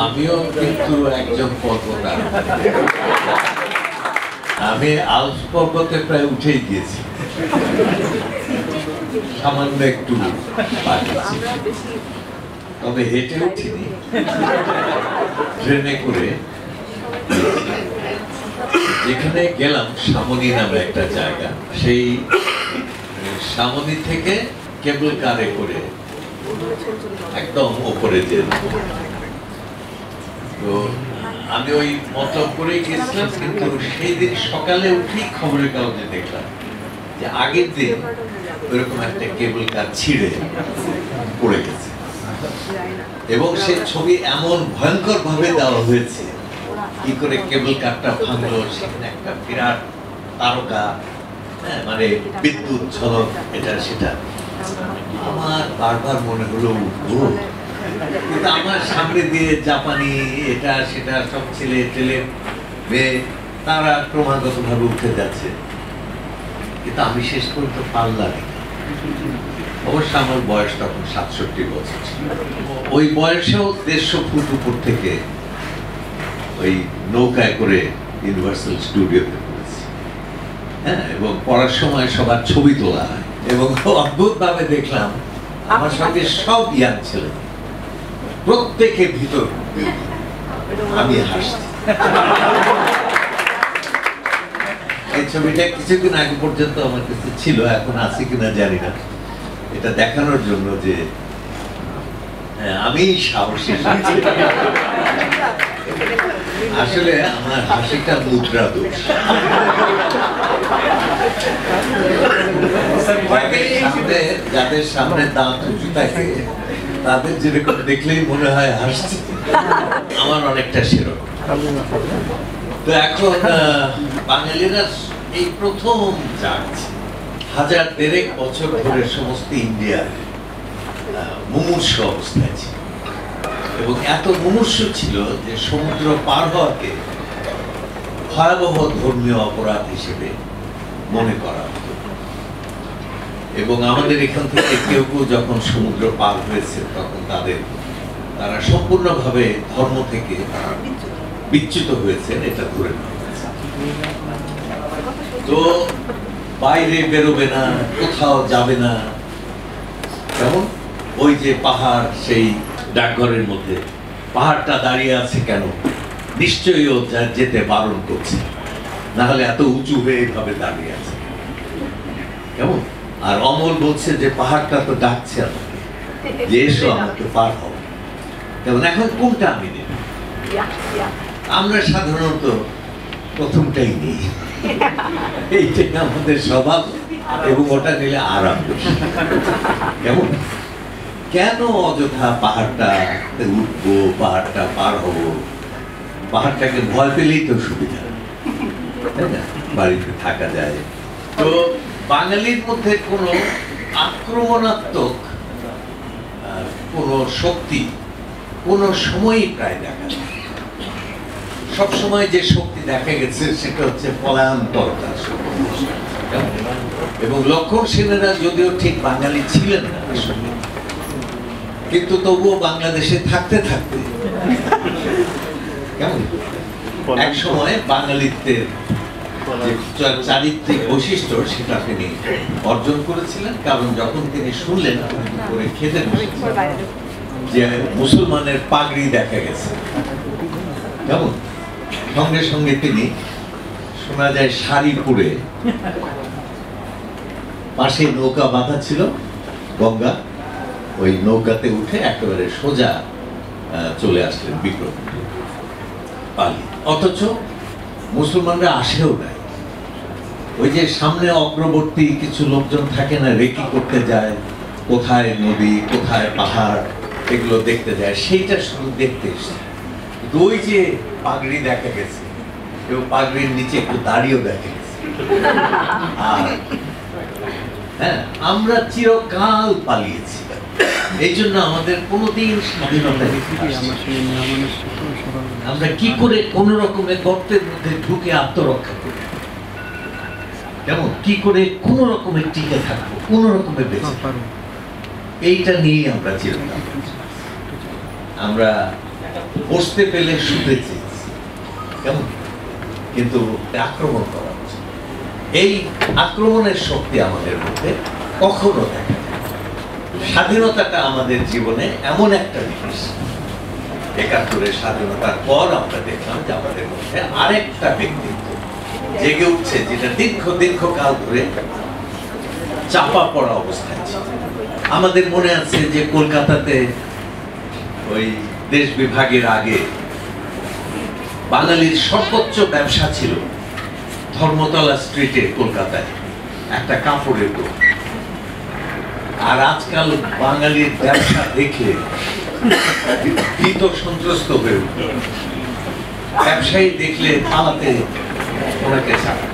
আমিও কিন্তু একজন পর্বতা। আমি আলস পর্বতে প্রায় উঠেই গিয়েছি, সামান্য একটু তবে হেঁটে উঠিনি, ট্রেনে করে। যেখানে গেলাম সামনি নামে একটা জায়গা, সেই সামনি থেকে কেবল কারে করে একদম ওপরে যেলাম। তো আমি ওই মতলব করে গেছিলাম, কিন্তু সেই দিন সকালে উঠেই খবরের কাগজে দেখলাম যে আগের দিন ওইরকম একটা কেবল কার ছিঁড়ে পড়ে গেছে, এবং সেই ছবি এমন ভয়ঙ্কর ভাবে দেওয়া হয়েছে, কি করে কেবল কারটা ভাঙলো, সেখানে একটা বিরাট তারকা, মানে বিদ্যুৎ ঝলক, এটা সেটা। আমার বারবার মনে হলো কিন্তু আমার সামনে দিয়ে জাপানি এটা সেটা সব ছেলে টেলে মেয়ে, তারা ক্রমাগত ভাবে উঠে যাচ্ছে, কিন্তু আমি শেষ পর্যন্ত পারলাম। অবশ্য আমার বয়স তখন ৬৭ বছর ছিল। ওই বয়সেও ১৫০ ফুট উপর থেকে ওই নৌকায় করে ইউনিভার্সাল স্টুডিওতে পড়েছি। হ্যাঁ, এবং পড়ার সময় সবার ছবি তোলা হয়, এবং অদ্ভুত ভাবে দেখলাম আমার সঙ্গে সব ইয়াং ছেলে, প্রত্যেকে ভিতর আমি হাসছি। এই ছবিটা কিছুদিন আগে পর্যন্ত আমার কাছে ছিল, এখন আছে কিনা জানি না। এটা দেখানোর জন্য যে আমি সাহসী। আসলে আমার হাসিটা মুদ্রা দোষ। যাদের সামনে দাঁত উঁচু থাকে তাদের যেরকম দেখলেই মনে হয় হাসছে, আমার অনেকটা সেরকম। তো এখন বাঙালিরা এই প্রথম যাচ্ছে, ১০০০ বছর ধরে সমস্ত ইন্ডিয়ার মুমূর্ষু অবস্থায় ছিল, এবং এত মুমূর্ষু ছিল যে সমুদ্র পার হওয়াকে ভয়াবহ ধর্মীয় অপরাধ হিসেবে মনে করা হতো। এবং আমাদের এখান থেকে কেউ কেউ যখন সমুদ্র পার হয়েছে, তখন তারা সম্পূর্ণভাবে ধর্ম থেকে বিচ্যুত হয়েছে, এটা ধরে নেওয়া হয়েছে। তো বাইরে বেরোবে না, কোথাও যাবে না। যেমন ওই যে পাহাড়, সেই ডাকঘরের মধ্যে পাহাড়টা দাঁড়িয়ে আছে কেন, নিশ্চয়ই ও যেতে বারণ করছে, না হলে এত উঁচু হয়ে এইভাবে দাঁড়িয়ে আছে কেমন। আর অমল বলছে যে পাহাড়টা তো ডাকছে আমাকে, যে এসো আমাকে পার হও। যেমন এখন কোনটা আমি নেব? আমরা সাধারণত প্রথমটাই নিই, এইটাই আমাদের স্বভাব, এবং ওটা নিলে আরাম বেশি। কেমন কেন অযথা পাহাড়টা উঠবো, পাহাড়টা পার হবো? পাহাড়টাকে ভয় পেলেই তো সুবিধা, তাই না? বাড়িতে থাকা যায়। তো বাঙালির মধ্যে কোনো আক্রমণাত্মক কোনো শক্তি কোনো সময়ই প্রায় দেখা যায়। সবসময় যে শক্তি দেখা গেছে সেটা হচ্ছে পলায়ন্তরতা। এবং লক্ষণ সেনেরা যদিও ঠিক বাঙালি ছিলেন না, কিন্তু তবুও বাংলাদেশে থাকতে থাকতে কেমন এক সময় বাঙালিত্বের চারিত্রিক বৈশিষ্ট্য সেটা তিনি অর্জন করেছিলেন। কারণ যখন তিনি শুনলেন করে খেতে যে মুসলমানের পাগড়ি দেখা গেছে, কেমন সঙ্গে সঙ্গে তিনি, শোনা যায় শাড়ি পরে, পাশে নৌকা বাঁধা ছিল গঙ্গা, ওই নৌকাতে উঠে একেবারে সোজা চলে আসলেন বিক্রম পালি। অথচ মুসলমানরা আসেও নাই। ওই যে সামনে অগ্রবর্তী কিছু লোকজন থাকে না, রেকি করতে যায়, কোথায় নদী কোথায় পাহাড় এগুলো দেখতে যায়, সেইটা শুধু দেখতে এসছে। ওই যে পাগড়ি দেখা গেছে, এবং পাগড়ির নিচে একটু দাড়িও দেখা গেছে। আর হ্যাঁ, আমরা চিরকাল পালিয়েছি, এই জন্য আমাদের কোনোদিন স্বাধীনতা নেই। আমরা কি করে কোন রকমের গর্তের মধ্যে ঢুকে আত্মরক্ষা করি, কেমন কি করে কোন রকমের টিকে থাকবো, কোন রকমের বেঁচে, এইটা নিয়েই আমরা চিরকাল। আমরা বসতে পেলে শুতে চেয়েছি, কেমন, কিন্তু আক্রমণ করা হচ্ছে। এই আক্রমণের শক্তি আমাদের মধ্যে কখনো দেখা যায়। স্বাধীনতাটা আমাদের জীবনে এমন একটা জিনিস, ৭১-এর স্বাধীনতার পর আমরা দেখলাম যে আমাদের মধ্যে আরেকটা ব্যক্তিত্ব জেগে উঠছে, যেটা দীর্ঘকাল ধরে চাপা পড়া অবস্থায় ছিল। আমাদের মনে আছে যে কলকাতাতে ওই দেশ বিভাগের আগে বাঙালির সর্বোচ্চ ব্যবসা ছিল ধর্মতলা স্ট্রিটে, কলকাতায় একটা কাপড়ের দোকান। আর আজকাল বাঙালির ব্যবসা দেখলে ভীত সন্ত্রস্ত হয়ে উঠল। ব্যবসায়ী দেখলে পালাতে ওনাকে চায়,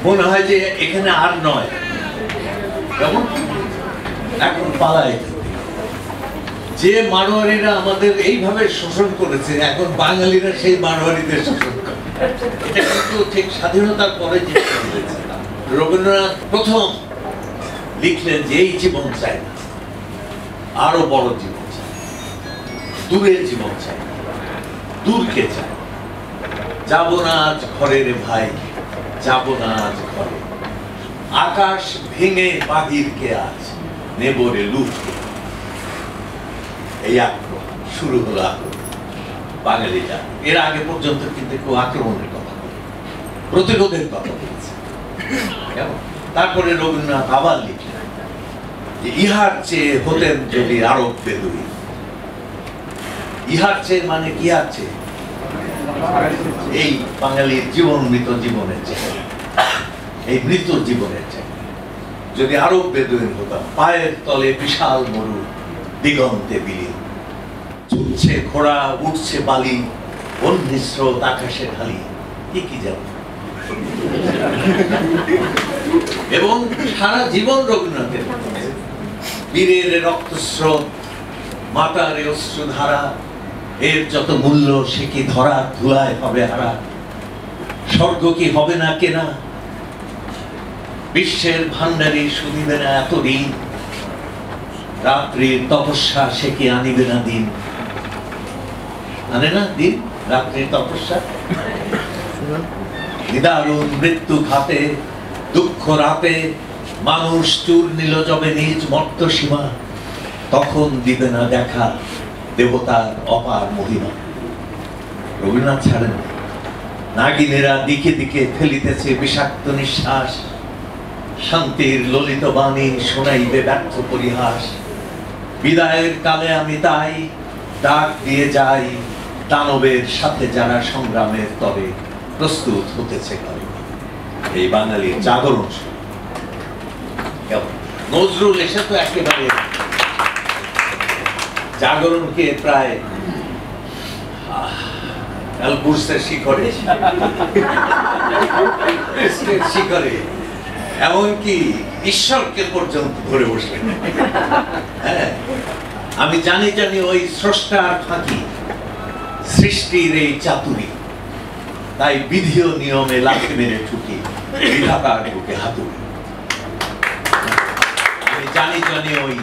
মনে হয় যে এখানে আর নয়, কেমন এখন পালায়। যে মারোয়ারিরা আমাদের এইভাবে শোষণ করেছে, এখন বাঙালিরা সেই মারোয়ারিদের শোষণ করে। এটা কিন্তু ঠিক স্বাধীনতার পরে যে রবীন্দ্রনাথ প্রথম লিখলেন যে এই জীবন চাই না, আরো বড় জীবন চাই, দূরের জীবন চাই, দূরকে চাই। যাব না আজ ঘরে রে ভাই, যাব না আজ ঘরে, আকাশ ভেঙে বাহিরকে আজ নেব রে লুটকে। এই আক্রমণ শুরু হলো, আক্রমণ বাঙালিটা। এর আগে পর্যন্ত কিন্তু কেউ আক্রমণের কথা বলে, প্রতিরোধের কথা বলেছে, কেমন। তারপরে রবীন্দ্রনাথ আবার লিখলেন যে ইহার চেয়ে হতেন যদি আরব বেদুইন। ইহার চেয়ে মানে কি আছে, এই বাঙালির জীবন, মৃত জীবনের চেয়ে, এই মৃত জীবনের চেয়ে যদি আরব বেদুইন হতাম। পায়ের তলে বিশাল মরু, দিগন্তে বিলীন, ছুটছে ঘোড়া, উঠছে বালি, বন্যী স্রোত আকাশে ঢালি, কি যাবে। এবং সারা জীবন রবীন্দ্রনাথের বীরের রক্তস্রোত, মাতার অশ্রুধারা, এর যত মূল্য সে কি ধরা, ধুলায় হবে হারা, স্বর্গ কি হবে না কেনা, বিশ্বের ভান্ডারী শুনিবে না এত ঋণ, রাত্রির তপস্যা সে কি আনিবে না দিন। আনে না দিন, রাত্রির তপস্যা। নিদারুণ মৃত্যু ঘাতে, দুঃখ রাতে, মানুষ চুর নিল যবে নিজ মর্ত সীমা, তখন দিবে না দেখা দেবতার অপার মহিমা। রবীন্দ্রনাথ ছাড়েন, নাগিনেরা দিকে দিকে ফেলিতেছে বিষাক্ত নিঃশ্বাস, শান্তির ললিত বাণী শোনাইবে ব্যর্থ পরিহাস। বিদায়ের কালে আমি তাই ডাক দিয়ে যাই, দানবের সাথে যারা সংগ্রামের তবে প্রস্তুত হতেছে করে। এই বাঙালির জাগরণ। নজরুল এসে তো একেবারে জাগরণকে প্রায় শিখরে শিখরে এমনকি ঈশ্বরকে পর্যন্ত ধরে বসলেন। হ্যাঁ, আমি জানি ওই স্রষ্টার ফাঁকি, সৃষ্টির এই চাতুরি, তাই বিধি ও নিয়মে লাথি মেরে ঠুকি, বিধাতার বুকে হাতুড়ি। আমি জানি ওই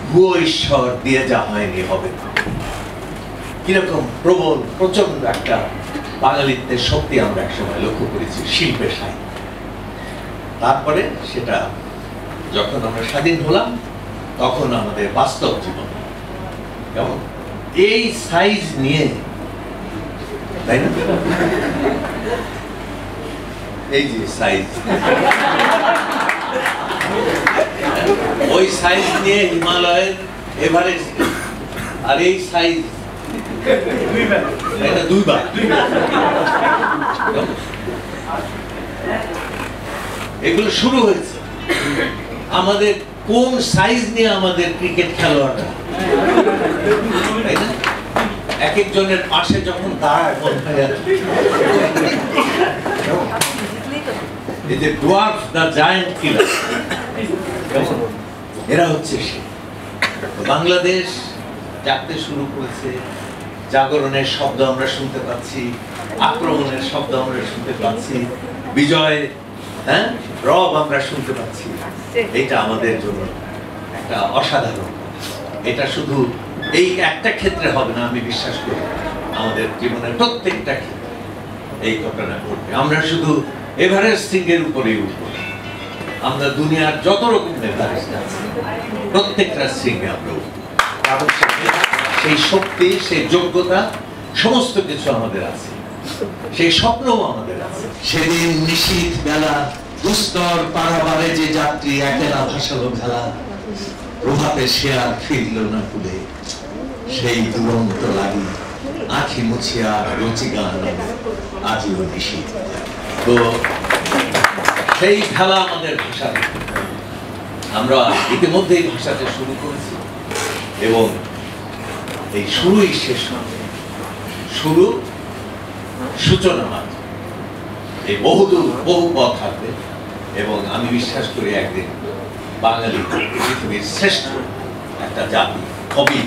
ভুয়ো ঈশ্বর দিয়ে যা হয়নি হবে না। কিরকম প্রবল প্রচন্ড একটা বাঙালিত্বের শক্তি আমরা একসময় লক্ষ্য করেছি শিল্পে, সাহিত্য। তারপরে সেটা যখন আমরা স্বাধীন হলাম, তখন আমাদের বাস্তব জীবন কেমন এই সাইজ নিয়ে, তাই না? এই যে সাইজ, ওই সাইজ নিয়ে হিমালয়ের এভারেস্ট, আর এই সাইজ এটা দুইবার। এগুলো শুরু হয়েছে আমাদের কোন সাইজ নিয়ে আমাদের ক্রিকেট খেলোয়াড়রা, তাই না? এক একজনের পাশে যখন দাঁড়ায় মনে হয় এই যে ডোয়ার্ফ দা জায়ান্ট কিলার, এরা হচ্ছে সে। বাংলাদেশ জাগতে শুরু করেছে, জাগরণের শব্দ আমরা শুনতে পাচ্ছি, আক্রমণের শব্দ আমরা শুনতে পাচ্ছি, বিজয়, হ্যাঁ, রব আমরা শুনতে পাচ্ছি। এটা আমাদের জন্য একটা অসাধারণ। এটা শুধু এই একটা ক্ষেত্রে হবে না, আমি বিশ্বাস করি আমাদের জীবনের প্রত্যেকটা ক্ষেত্রে এই ঘটনা ঘটবে। আমরা শুধু এভারেস্টিং এর উপরেই উঠবো, আমরা দুনিয়ার যত রকম এভারেস্ট আছে প্রত্যেকটা শৃঙ্গে আমরা উঠবো, কারণ সেই শক্তি, সেই যোগ্যতা সমস্ত কিছু আমাদের আছে, সেই স্বপ্নও আমাদের আছে। সেদিন নিশীথ বেলা দুস্তর পারাবারে যে যাত্রী একেলা ভাসালো ভেলা, প্রভাতে সে আর ফিরল না কুলে, সেই দুরন্ত লাগি আখি মুছিয়া রচি গান আজিও নিশীথ। তো সেই খেলা আমাদের ভাষাতে, আমরা ইতিমধ্যেই ভাষাতে শুরু করেছি এবং এই শুরুই শেষ নয়, শুরু সূচনা মাত্র। এই বহুদূর বহু পথ থাকবে এবং আমি বিশ্বাস করি একদিন বাঙালি পৃথিবীর শ্রেষ্ঠ একটা জাতি হবে।